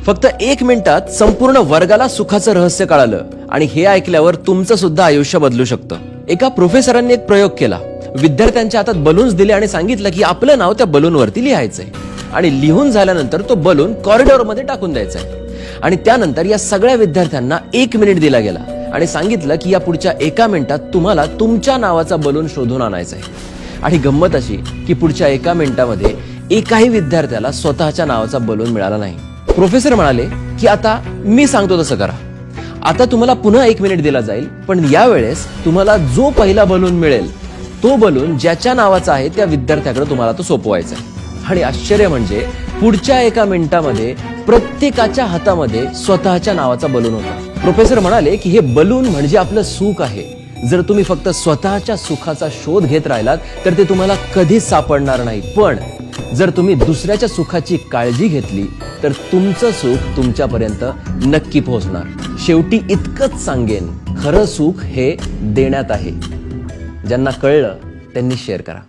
फक्त 1 मिनिटात संपूर्ण वर्गाला सुखाचं रहस्य कळालं आणि हे ऐकल्यावर तुमचं सुद्धा आयुष्य बदलू शकतं. एका प्रोफेसरांनी एक प्रयोग केला. विद्यार्थ्यांच्या हातात बलून्स दिले आणि सांगितलं की आपलं नाव त्या बलूनवरती लिहायचंय आणि लिहून झाल्यानंतर तो बलून कॉरिडॉरमध्ये टाकून द्यायचाय. आणि त्यानंतर या सगळ्या विद्यार्थ्यांना 1 मिनिट दिला गेला आणि सांगितलं की या पुढच्या 1 मिनिटात तुम्हाला तुमच्या नावाचा बलून शोधून आणायचा आहे. आणि गंमत अशी की पुढच्या 1 मिनिटामध्ये एकाही विद्यार्थ्याला स्वतःच्या नावाचा बलून मिळाला नाही. प्रोफेसर म्हणाले की आता मी सांगतो तसं करा. आता तुम्हाला पुन्हा 1 मिनिट दिला जाईल, पण यावेळेस तुम्हाला जो पहिला बलून मिळेल तो बलून ज्याच्या नावाचा आहे त्या विद्यार्थ्याकडे तुम्हाला तो सोपवायचा आहे. आणि आश्चर्य म्हणजे पुढच्या 1 मिनिटामध्ये प्रत्येकाच्या हातामध्ये स्वतःच्या नावाचा बलून होता. प्रोफेसर म्हणाले की हे बलून म्हणजे आपलं सुख आहे. जर तुम्ही फक्त स्वतःच्या सुखाचा शोध घेत राहिलात तर ते तुम्हाला कधीच सापडणार नाही. पण जर तुम्ही दुसऱ्याच्या सुखाची काळजी घेतली तर तुमचं सुख तुमच्यापर्यंत नक्की पोहोचणार. शेवटी इतकंच सांगेन, खरं सुख हे देण्यात आहे. ज्यांना कळलं त्यांनी शेअर करा.